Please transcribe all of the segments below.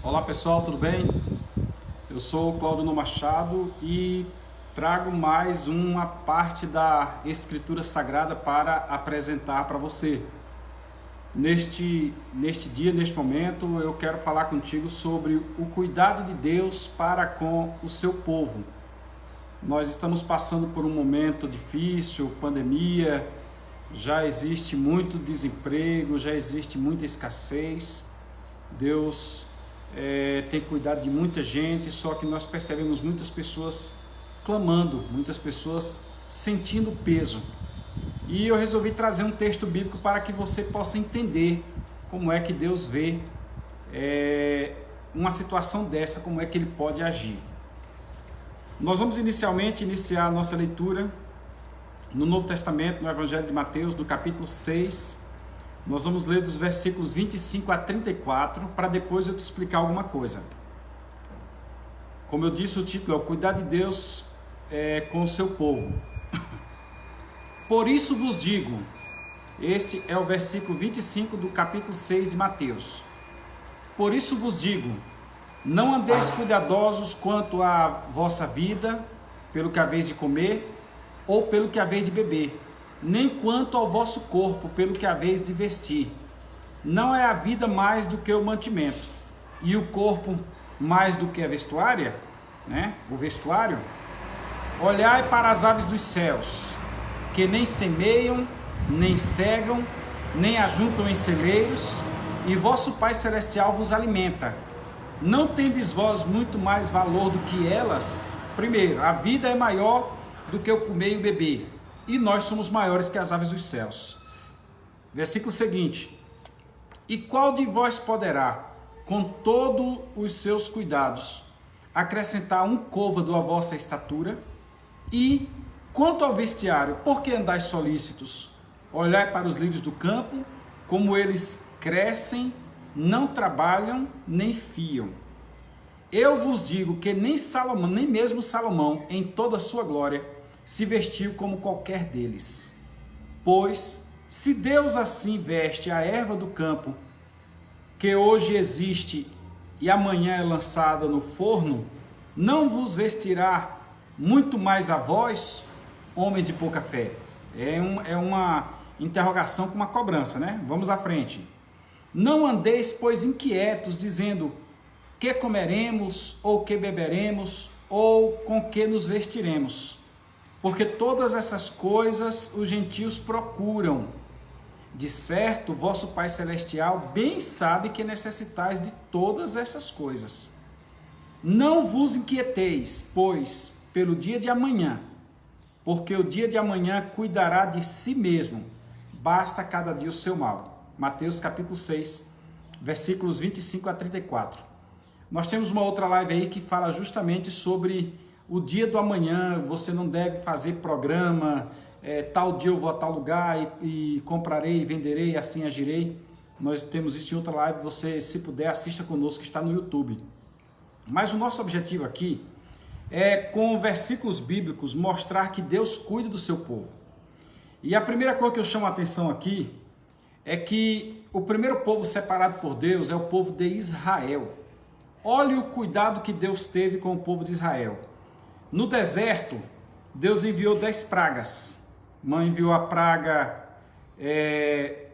Olá pessoal, tudo bem? Eu sou o Claudio Machado e trago mais uma parte da Escritura Sagrada para apresentar para você. Neste dia, neste momento, eu quero falar contigo sobre o cuidado de Deus para com o seu povo. Nós estamos passando por um momento difícil, pandemia, já existe muito desemprego, já existe muita escassez. Deus tem cuidado de muita gente, só que nós percebemos muitas pessoas clamando, muitas pessoas sentindo peso. E eu resolvi trazer um texto bíblico para que você possa entender como é que Deus vê uma situação dessa, como é que Ele pode agir. Nós vamos iniciar a nossa leitura no Novo Testamento, no Evangelho de Mateus, no capítulo 6. Nós vamos ler dos versículos 25 a 34, para depois eu te explicar alguma coisa. Como eu disse, o título é o Cuidado de Deus com o seu povo. Por isso vos digo, este é o versículo 25 do capítulo 6 de Mateus. Por isso vos digo, não andeis cuidadosos quanto à vossa vida, pelo que haveis de comer, ou pelo que haveis de beber, nem quanto ao vosso corpo, pelo que haveis de vestir. Não é a vida mais do que o mantimento, e o corpo mais do que a vestuária, o vestuário? Olhai para as aves dos céus, que nem semeiam, nem cegam, nem ajuntam em celeiros, e vosso Pai Celestial vos alimenta. Não tendes vós muito mais valor do que elas? Primeiro, a vida é maior do que o comer e o beber, e nós somos maiores que as aves dos céus. Versículo seguinte: e qual de vós poderá, com todos os seus cuidados, acrescentar um côvado à vossa estatura? E quanto ao vestiário, por que andais solícitos? Olhai para os lírios do campo, como eles crescem, não trabalham, nem fiam. Eu vos digo que nem Salomão, nem mesmo Salomão, em toda a sua glória, se vestiu como qualquer deles. Pois, se Deus assim veste a erva do campo, que hoje existe e amanhã é lançada no forno, não vos vestirá muito mais a vós, homens de pouca fé? É uma interrogação com uma cobrança, né? Vamos à frente. Não andeis, pois, inquietos, dizendo: que comeremos, ou que beberemos, ou com que nos vestiremos? Porque todas essas coisas os gentios procuram. De certo, vosso Pai Celestial bem sabe que necessitais de todas essas coisas. Não vos inquieteis, pois, pelo dia de amanhã, porque o dia de amanhã cuidará de si mesmo. Basta cada dia o seu mal. Mateus capítulo 6, versículos 25 a 34. Nós temos uma outra live aí que fala justamente sobre o dia do amanhã. Você não deve fazer programa, tal dia eu vou a tal lugar e comprarei e venderei, assim agirei. Nós temos isso em outra live, você, se puder, assista conosco, que está no YouTube. Mas o nosso objetivo aqui é, com versículos bíblicos, mostrar que Deus cuida do seu povo. E a primeira coisa que eu chamo a atenção aqui é que o primeiro povo separado por Deus é o povo de Israel. Olhe o cuidado que Deus teve com o povo de Israel. No deserto, Deus enviou 10 pragas. Enviou a praga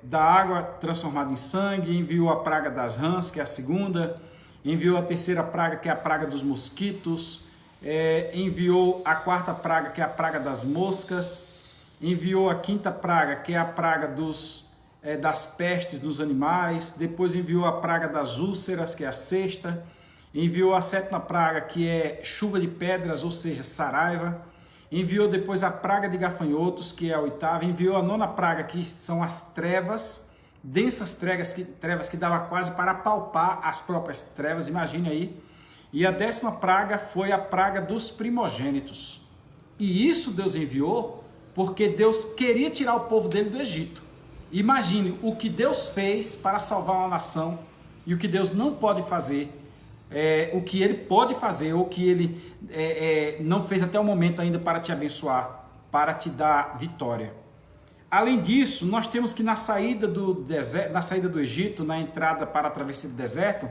da água transformada em sangue, enviou a praga das rãs, que é a segunda, enviou a terceira praga, que é a praga dos mosquitos, enviou a quarta praga, que é a praga das moscas, enviou a quinta praga, que é a praga das pestes dos animais, depois enviou a praga das úlceras, que é a sexta, enviou a sétima praga, que é chuva de pedras, ou seja, saraiva, enviou depois a praga de gafanhotos, que é a oitava, enviou a nona praga, que são as trevas, densas trevas que dava quase para palpar as próprias trevas, imagine aí, e a 10ª praga foi a praga dos primogênitos. E isso Deus enviou porque Deus queria tirar o povo dele do Egito. Imagine o que Deus fez para salvar uma nação e o que Deus não pode fazer, o que Ele pode fazer ou que Ele não fez até o momento ainda para te abençoar, para te dar vitória. Além disso, nós temos que na saída do Egito, na entrada para a travessia do deserto,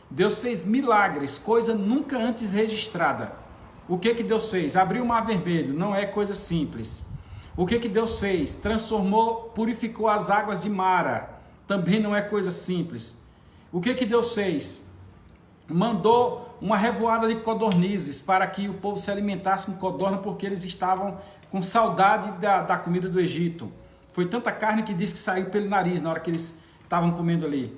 Deus fez milagres, coisa nunca antes registrada. O que Deus fez? Abriu o mar vermelho, não é coisa simples. O que Deus fez? Transformou, purificou as águas de Mara, também não é coisa simples. O que Deus fez? Mandou uma revoada de codornizes para que o povo se alimentasse com codorna, porque eles estavam com saudade da comida do Egito. Foi tanta carne que diz que saiu pelo nariz na hora que eles estavam comendo ali.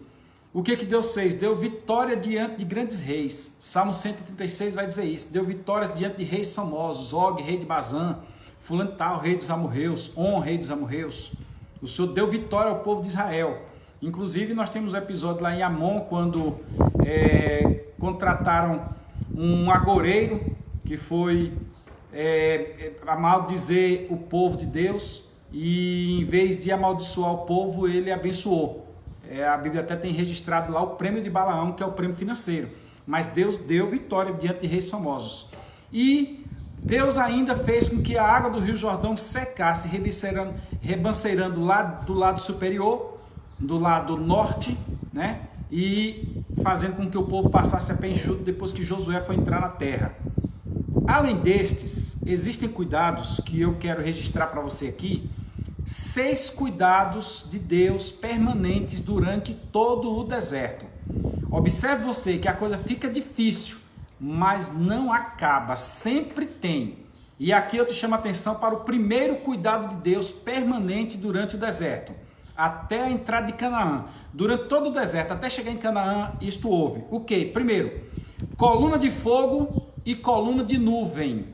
O que Deus fez? Deu vitória diante de grandes reis. Salmo 136 vai dizer isso. Deu vitória diante de reis famosos. Og, rei de Bazã. Fulano tal, rei dos amorreus. On, rei dos amorreus. O Senhor deu vitória ao povo de Israel. Inclusive, nós temos um episódio lá em Amon, quando contrataram um agoreiro que foi amaldizer o povo de Deus, e em vez de amaldiçoar o povo, ele abençoou. A Bíblia até tem registrado lá o prêmio de Balaão, que é o prêmio financeiro. Mas Deus deu vitória diante de reis famosos. E Deus ainda fez com que a água do Rio Jordão secasse, rebanceirando lá do lado superior, do lado norte, né? E fazendo com que o povo passasse a pé enxuto depois que Josué foi entrar na terra. Além destes, existem cuidados que eu quero registrar para você aqui. 6 cuidados de Deus permanentes durante todo o deserto. Observe você que a coisa fica difícil, mas não acaba, sempre tem. E aqui eu te chamo a atenção para o primeiro cuidado de Deus permanente durante o deserto, até a entrada de Canaã. Durante todo o deserto, até chegar em Canaã, isto houve. O quê? Primeiro, coluna de fogo e coluna de nuvem.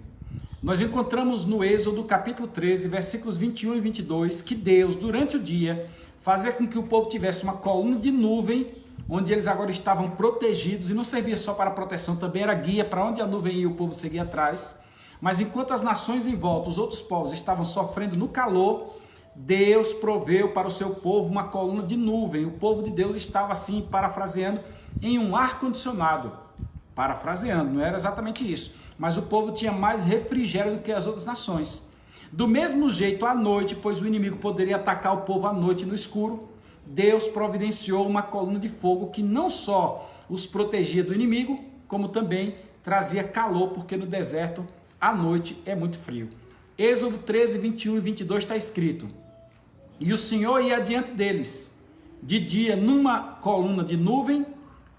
Nós encontramos no Êxodo capítulo 13, versículos 21 e 22, que Deus, durante o dia, fazia com que o povo tivesse uma coluna de nuvem, onde eles agora estavam protegidos, e não servia só para proteção, também era guia para onde a nuvem ia, o povo seguia atrás. Mas enquanto as nações em volta, os outros povos, estavam sofrendo no calor, Deus proveu para o seu povo uma coluna de nuvem. O povo de Deus estava assim, parafraseando, em um ar-condicionado. Parafraseando, não era exatamente isso. Mas o povo tinha mais refrigério do que as outras nações. Do mesmo jeito, à noite, pois o inimigo poderia atacar o povo à noite no escuro, Deus providenciou uma coluna de fogo que não só os protegia do inimigo, como também trazia calor, porque no deserto, à noite, é muito frio. Êxodo 13, 21 e 22 está escrito: e o Senhor ia adiante deles, de dia numa coluna de nuvem,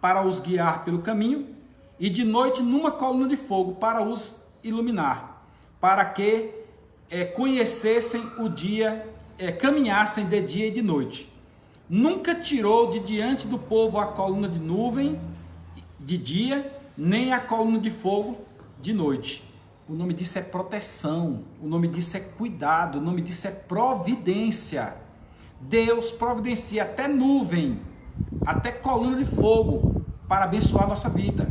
para os guiar pelo caminho, e de noite numa coluna de fogo, para os iluminar, para que conhecessem o dia, caminhassem de dia e de noite. Nunca tirou de diante do povo a coluna de nuvem de dia, nem a coluna de fogo de noite. O nome disso é proteção, o nome disso é cuidado, o nome disso é providência. Deus providencia até nuvem, até coluna de fogo, para abençoar a nossa vida.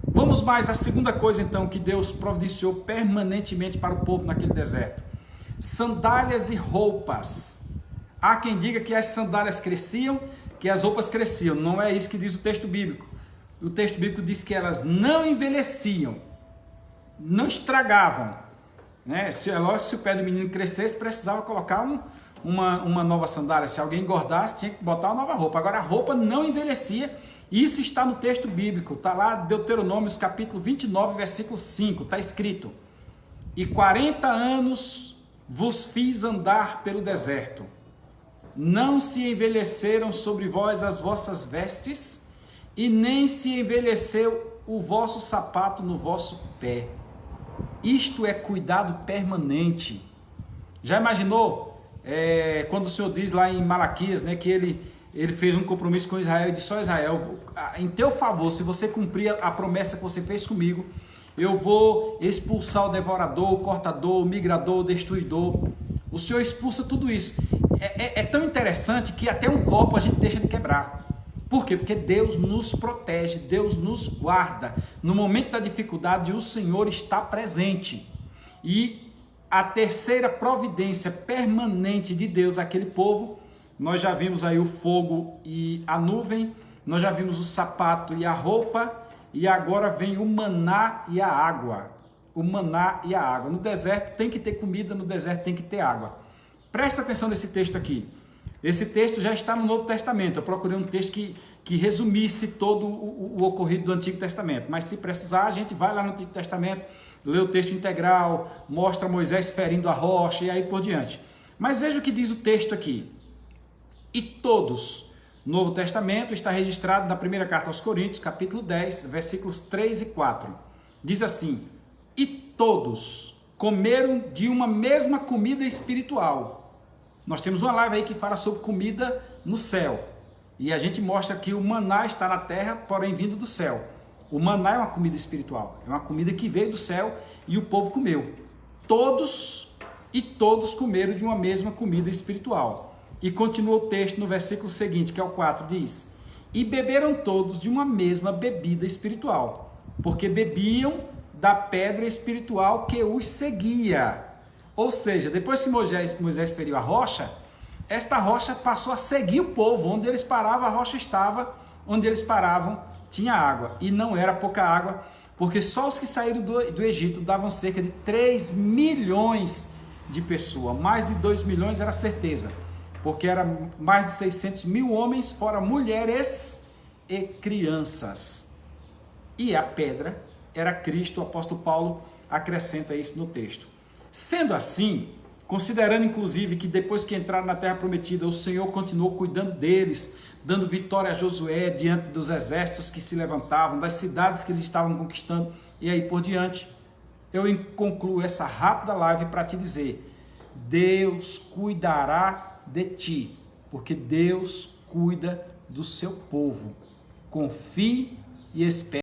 Vamos mais à segunda coisa então que Deus providenciou permanentemente para o povo naquele deserto: sandálias e roupas. Há quem diga que as sandálias cresciam, que as roupas cresciam. Não é isso que diz o texto bíblico. O texto bíblico diz que elas não envelheciam, não estragavam, né? É lógico que se o pé do menino crescesse, precisava colocar uma nova sandália. Se alguém engordasse, tinha que botar uma nova roupa. Agora a roupa não envelhecia. Isso está no texto bíblico, está lá Deuteronômio capítulo 29, versículo 5, está escrito: e 40 anos vos fiz andar pelo deserto, não se envelheceram sobre vós as vossas vestes, e nem se envelheceu o vosso sapato no vosso pé. Isto é cuidado permanente. Já imaginou quando o Senhor diz lá em Malaquias, né, que ele fez um compromisso com Israel e disse: só Israel, em teu favor, se você cumprir a promessa que você fez comigo, eu vou expulsar o devorador, o cortador, o migrador, o destruidor. O Senhor expulsa tudo isso. É tão interessante que até um copo a gente deixa de quebrar. Por quê? Porque Deus nos protege, Deus nos guarda. No momento da dificuldade, o Senhor está presente. E a terceira providência permanente de Deus àquele povo, nós já vimos aí o fogo e a nuvem, nós já vimos o sapato e a roupa, e agora vem o maná e a água. O maná e a água. No deserto tem que ter comida, no deserto tem que ter água. Presta atenção nesse texto aqui. Esse texto já está no Novo Testamento. Eu procurei um texto que resumisse todo o ocorrido do Antigo Testamento. Mas se precisar, a gente vai lá no Antigo Testamento, lê o texto integral, mostra Moisés ferindo a rocha e aí por diante. Mas veja o que diz o texto aqui. E todos, Novo Testamento está registrado na primeira carta aos Coríntios, capítulo 10, versículos 3 e 4. Diz assim: e todos comeram de uma mesma comida espiritual. Nós temos uma live aí que fala sobre comida no céu. E a gente mostra que o maná está na terra, porém vindo do céu. O maná é uma comida espiritual, é uma comida que veio do céu e o povo comeu. Todos comeram de uma mesma comida espiritual. E continua o texto no versículo seguinte, que é o 4, diz: e beberam todos de uma mesma bebida espiritual, porque bebiam da pedra espiritual que os seguia. Ou seja, depois que Moisés feriu a rocha, esta rocha passou a seguir o povo. Onde eles paravam, a rocha estava. Onde eles paravam, tinha água. E não era pouca água, porque só os que saíram do Egito davam cerca de 3 milhões de pessoas. Mais de 2 milhões era certeza, porque era mais de 600 mil homens, fora mulheres e crianças. E a pedra era Cristo. O apóstolo Paulo acrescenta isso no texto. Sendo assim, considerando inclusive que depois que entraram na terra prometida, o Senhor continuou cuidando deles, dando vitória a Josué diante dos exércitos que se levantavam, das cidades que eles estavam conquistando e aí por diante, eu concluo essa rápida live para te dizer: Deus cuidará de ti, porque Deus cuida do seu povo. Confie e espere.